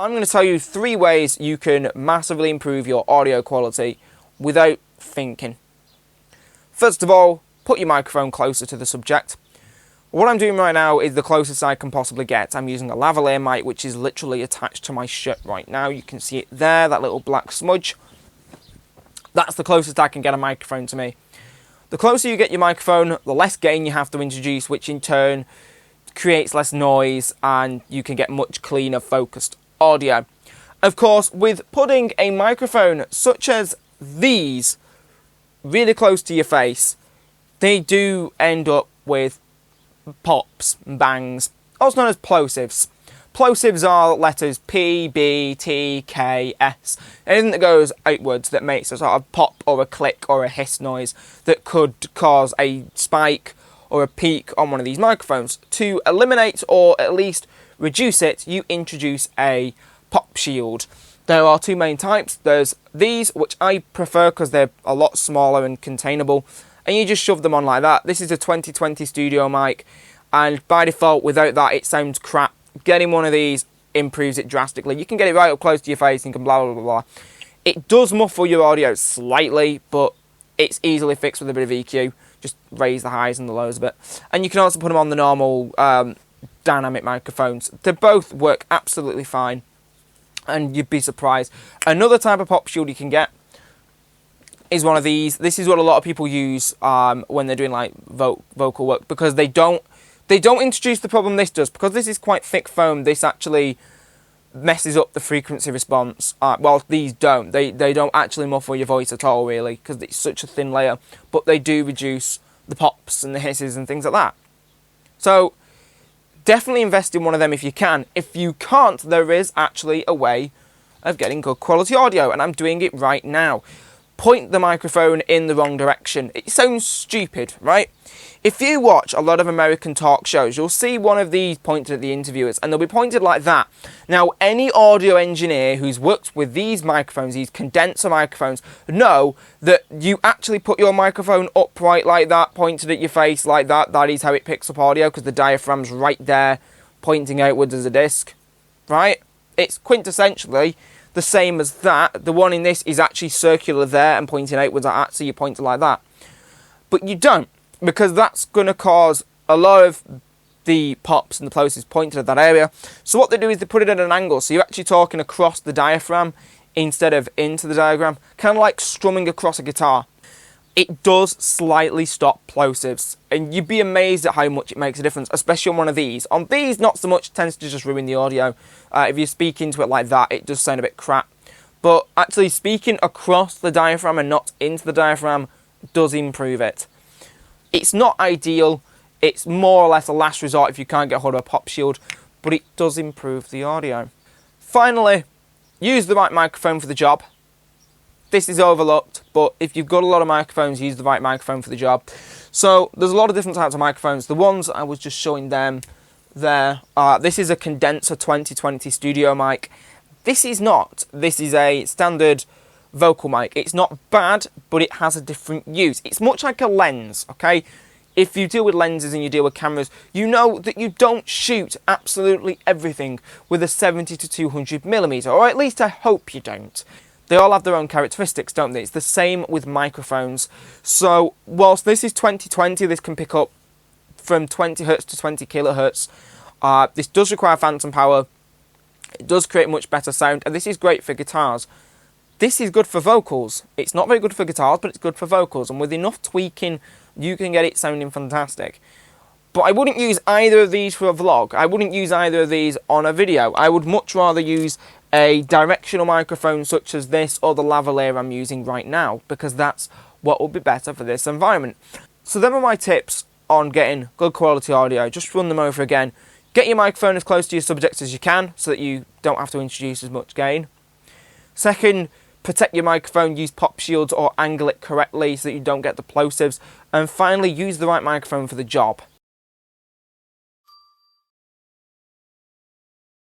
I'm going to tell you 3 ways you can massively improve your audio quality without thinking. First of all, put your microphone closer to the subject. What I'm doing right now is the closest I can possibly get. I'm using a lavalier mic, which is literally attached to my shirt right now. You can see it there, that little black smudge. That's the closest I can get a microphone to me. The closer you get your microphone, the less gain you have to introduce, which in turn creates less noise and you can get much cleaner, focused audio. Of course, with putting a microphone such as these really close to your face, they do end up with pops and bangs, also known as plosives. Plosives are letters P, B, T, K, S. Anything that goes outwards that makes a sort of pop or a click or a hiss noise that could cause a spike or a peak on one of these microphones. To eliminate or at least reduce it, you introduce a pop shield. There are 2 main types. There's these, which I prefer because they're a lot smaller and containable, and you just shove them on like that. This is a 2020 studio mic, and by default, without that, it sounds crap. Getting one of these improves it drastically. You can get it right up close to your face and you can blah, blah, blah, blah. It does muffle your audio slightly, but it's easily fixed with a bit of EQ. Just raise the highs and the lows a bit. And you can also put them on the normal dynamic microphones. They both work absolutely fine, and you'd be surprised. Another type of pop shield you can get is one of these. This is what a lot of people use when they're doing like vocal work, because they don't introduce the problem this does. Because this is quite thick foam, this actually messes up the frequency response. Well, these don't. They don't actually muffle your voice at all, really, because it's such a thin layer. But they do reduce the pops and the hisses and things like that. So definitely invest in one of them if you can. If you can't, there is actually a way of getting good quality audio, and I'm doing it right now. Point the microphone in the wrong direction. It sounds stupid, right? If you watch a lot of American talk shows, you'll see one of these pointed at the interviewers, and they'll be pointed like that. Now, any audio engineer who's worked with these microphones, these condenser microphones, know that you actually put your microphone upright like that, pointed at your face like that. That is how it picks up audio, because the diaphragm's right there, pointing outwards as a disc, right? It's quintessentially the same as that. The one in this is actually circular there and pointing outwards like that, so you point it like that. But you don't, because that's going to cause a lot of the pops and the plosives pointed at that area. So what they do is they put it at an angle, so you're actually talking across the diaphragm instead of into the diaphragm, kind of like strumming across a guitar. It does slightly stop plosives, and you'd be amazed at how much it makes a difference, especially on one of these. On these, not so much, it tends to just ruin the audio. If you speak into it like that, it does sound a bit crap. But actually speaking across the diaphragm and not into the diaphragm does improve it. It's not ideal. It's more or less a last resort if you can't get hold of a pop shield, but it does improve the audio. Finally, use the right microphone for the job. This is overlooked, but if you've got a lot of microphones, use the right microphone for the job. So there's a lot of different types of microphones. The ones I was just showing them there, this is a condenser 2020 studio mic. This is not. This is a standard vocal mic. It's not bad, but it has a different use. It's much like a lens, okay? If you deal with lenses and you deal with cameras, you know that you don't shoot absolutely everything with a 70 to 200mm, or at least I hope you don't. They all have their own characteristics, don't they? It's the same with microphones. So, whilst this is 2020, this can pick up from 20 Hz to 20 kHz. This does require phantom power. It does create much better sound, and this is great for guitars. This is good for vocals. It's not very good for guitars, but it's good for vocals, and with enough tweaking, you can get it sounding fantastic. But I wouldn't use either of these for a vlog. I wouldn't use either of these on a video. I would much rather use a directional microphone such as this or the lavalier I'm using right now, because that's what will be better for this environment. So them are my tips on getting good quality audio. Just run them over again. Get your microphone as close to your subject as you can so that you don't have to introduce as much gain. Second, protect your microphone, use pop shields or angle it correctly so that you don't get the plosives. And finally, use the right microphone for the job.